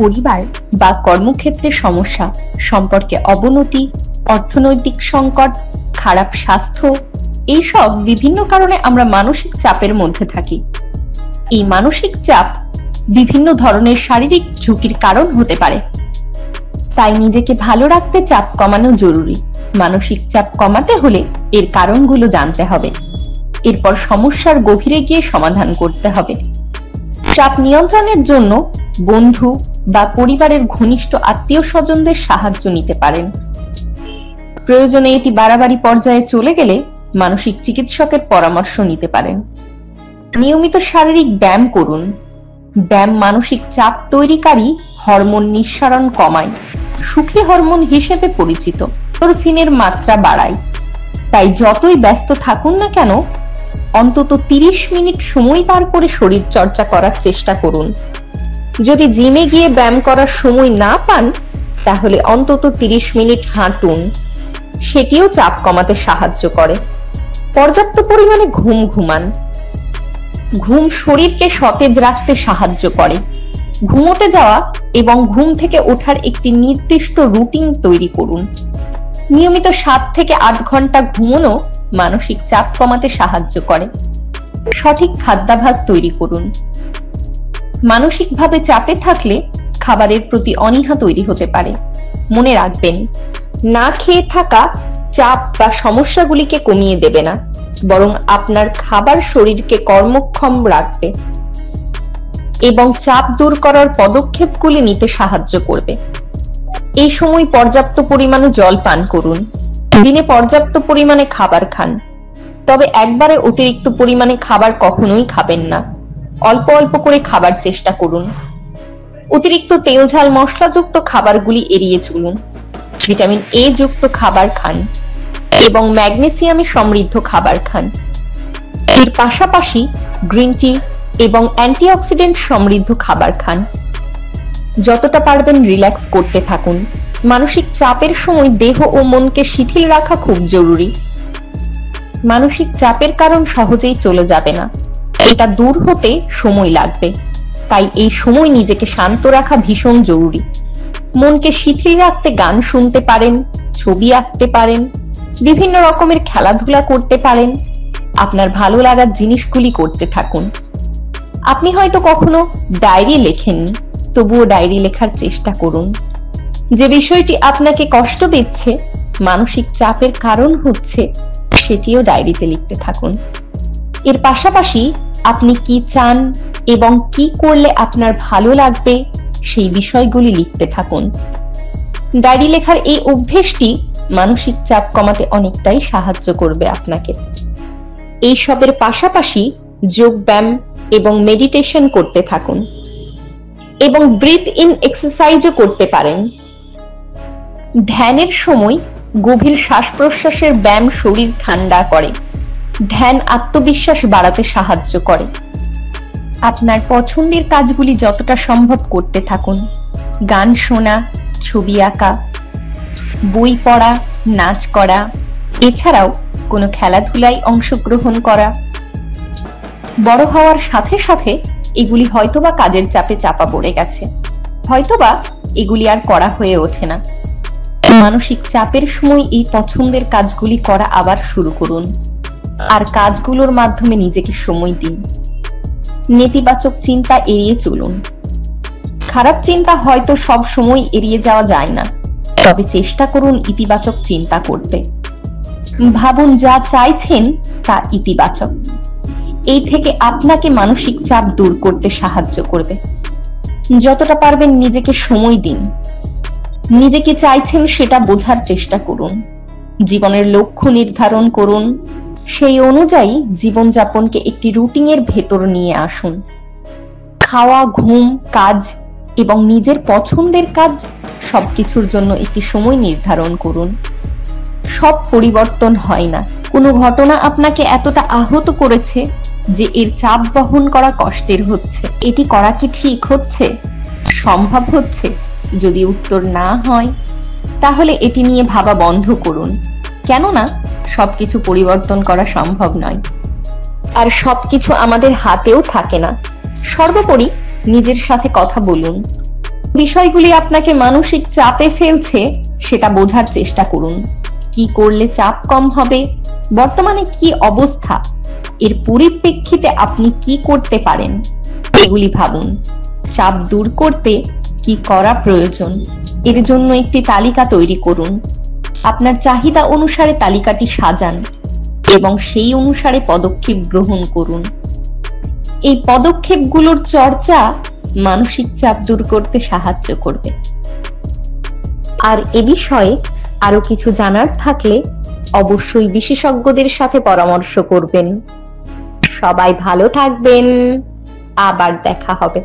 পরিবার বা কর্মক্ষেত্রে সমস্যা, সম্পর্কে অবনতি, অর্থনৈতিক সংকট, খারাপ স্বাস্থ্য, এইসব বিভিন্ন কারণে আমরা মানসিক চাপের মধ্যে থাকি। এই মানসিক চাপ বিভিন্ন ধরনের শারীরিক ঝুঁকির কারণ হতে পারে। তাই নিজেকে ভালো রাখতে চাপ কমানো জরুরি। মানসিক চাপ কমাতে হলে এর কারণগুলো জানতে হবে, এরপর সমস্যার গভীরে গিয়ে সমাধান করতে হবে। চাপ নিয়ন্ত্রণের জন্য বন্ধু বা পরিবারের ঘনিষ্ঠ আত্মীয় স্বজনদের সাহায্য নিতে পারেন। প্রয়োজনে এটি বাড়াবাড়ি পর্যায়ে চলে গেলে মানসিক চিকিৎসকের পরামর্শ নিতে পারেন। নিয়মিত শারীরিক ব্যায়াম করুন। ব্যায়াম মানসিক চাপ তৈরিকারী হরমোন নিঃসরণ কমায়, সুখী হরমোন হিসেবে পরিচিত, এন্ডোরফিনের মাত্রা বাড়ায়। তাই যতই ব্যস্ত থাকুন না কেন, অন্তত 30 মিনিট সময় বার করে শরীর চর্চা করার চেষ্টা করুন। যদি জিমে গিয়ে ব্যায়াম করার সময় না পান, তাহলে অন্তত 30 মিনিট হাঁটুন, সেটিও চাপ কমাতে সাহায্য করে। পর্যাপ্ত পরিমাণে ঘুমান। ঘুম শরীরকে সতেজ রাখতে সাহায্য করে। ঘুমোতে যাওয়া এবং ঘুম থেকে ওঠার একটি নির্দিষ্ট রুটিন তৈরি করুন। নিয়মিত 7 থেকে 8 ঘন্টা ঘুমানো মানসিক চাপ কমাতে সাহায্য করে। সঠিক খাদ্যাভ্যাস তৈরি করুন। মানসিকভাবে চাপে থাকলে খাবারের প্রতি অনীহা তৈরি হতে পারে। মনে রাখবেন, না খেয়ে থাকা চাপ বা সমস্যাগুলিকে কমিয়ে দেবে না, বরং আপনার খাবার শরীরকে কর্মক্ষম রাখবে এবং চাপ দূর করার পদক্ষেপগুলি নিতে সাহায্য করবে। এই সময় পর্যাপ্ত পরিমাণে জল পান করুন। দিনে পর্যাপ্ত পরিমাণে খাবার খান, তবে একবারে অতিরিক্ত পরিমাণে খাবার কখনোই খাবেন না। অল্প অল্প করে খাবার চেষ্টা করুন। অতিরিক্ত তেল ঝাল মশলাযুক্ত খাবারগুলি এড়িয়ে চলুন। ভিটামিন এ যুক্ত খাবার খান এবং ম্যাগনেসিয়ামে সমৃদ্ধ খাবার খান। এর পাশাপাশি গ্রিন টি এবং অ্যান্টিঅক্সিডেন্ট সমৃদ্ধ খাবার খান। যতটা পারবেন রিল্যাক্স করতে থাকুন। মানসিক চাপের সময় দেহ ও মনকে শিথিল রাখা খুব জরুরি। মানসিক চাপের কারণ সহজেই চলে যাবে না, এটা দূর হতে সময় লাগবে। তাই এই সময় নিজেকে শান্ত রাখা ভীষণ জরুরি। মনকে শিথিল রাখতে গান শুনতে পারেন, ছবি আঁকতে পারেন, বিভিন্ন রকমের খেলাধুলা করতে পারেন। আপনার ভালো লাগার জিনিসগুলি করতে থাকুন। আপনি হয়তো কখনো ডায়েরি লেখেননি, তবুও ডায়েরি লেখার চেষ্টা করুন। যে বিষয়টি আপনাকে কষ্ট দিচ্ছে, মানসিক চাপের কারণ হচ্ছে, সেটিও ডায়েরিতে লিখতে থাকুন। এর পাশাপাশি আপনি কি চান এবং কি করলে আপনার ভালো লাগবে, সেই বিষয়গুলি লিখতে থাকুন। ডায়েরি লেখার এই অভ্যেসটি মানসিক চাপ কমাতে অনেকটাই সাহায্য করবে আপনাকে। এই সবের পাশাপাশি যোগ ব্যায়াম এবং মেডিটেশন করতে থাকুন এবং ব্রিথ ইন এক্সারসাইজও করতে পারেন। ধ্যানের সময় গভীর শ্বাস প্রশ্বাসের ব্যায়াম শরীর ঠান্ডা করে। ধ্যান আত্মবিশ্বাস বাড়াতে সাহায্য করে। আপনার পছন্দের কাজগুলি যতটা সম্ভব করতে থাকুন। গান শোনা, ছবি আঁকা, বই পড়া, নাচ করা, এছাড়াও কোনো খেলাধুলায় অংশগ্রহণ করা। বড় হওয়ার সাথে সাথে এগুলি হয়তোবা কাজের চাপে চাপা পড়ে গেছে, হয়তোবা এগুলি আর করা হয়ে ওঠে না। মানসিক চাপের সময় এই পছন্দের কাজগুলি করা আবার শুরু করুন, আর কাজগুলোর মাধ্যমে নিজেকে সময় দিন। নেতিবাচক চিন্তা এড়িয়ে চলুন। খারাপ চিন্তা হয়তো সব সময় এড়িয়ে যাওয়া যায় না, তবে চেষ্টা করুন ইতিবাচক চিন্তা করতে। ভাবুন যা চাইছেন তা ইতিবাচক। এই থেকে আপনাকে মানসিক চাপ দূর করতে সাহায্য করবে। যতটা পারবেন নিজেকে সময় দিন। নিজেকে চাইছেন সেটা বোঝার চেষ্টা করুন। জীবনের লক্ষ্য নির্ধারণ করুন। সেই অনুযায়ী জীবনযাপনকে একটি রুটিনের ভেতর নিয়ে আসুন। খাওয়া, ঘুম, কাজ এবং নিজের পছন্দের কাজ সবকিছুর জন্য একটি সময় নির্ধারণ করুন। সব পরিবর্তন হয় না। কোনো ঘটনা আপনাকে এতটা আহত করেছে যে এর চাপ বহন করা কষ্টের হচ্ছে। এটি করা কি ঠিক হচ্ছে, সম্ভব হচ্ছে? যদি উত্তর না হয়, তাহলে এটি নিয়ে ভাবা বন্ধ করুন। কেননা সবকিছু পরিবর্তন করা সম্ভব নয়, আর সবকিছু আমাদের হাতেও থাকে না। সর্বোপরি নিজের সাথে কথা বলুন। বিষয়গুলি আপনাকে মানসিক চাপে ফেলছে সেটা বোঝার চেষ্টা করুন। কি করলে চাপ কম হবে, বর্তমানে কি অবস্থা, এর পরিপ্রেক্ষিতে আপনি কি করতে পারেন এগুলি ভাবুন। চাপ দূর করতে কি করা প্রয়োজন, এর জন্য একটি তালিকা তৈরি করুন। আপনার চাহিদা অনুসারে তালিকাটি সাজান এবং সেই অনুসারে পদক্ষেপ গ্রহণ করুন। এই পদক্ষেপগুলোর চর্চা মানসিক চাপ দূর করতে সাহায্য করবে। আর এ বিষয়ে আরো কিছু জানার থাকলে অবশ্যই বিশেষজ্ঞদের সাথে পরামর্শ করবেন। সবাই ভালো থাকবেন, আবার দেখা হবে।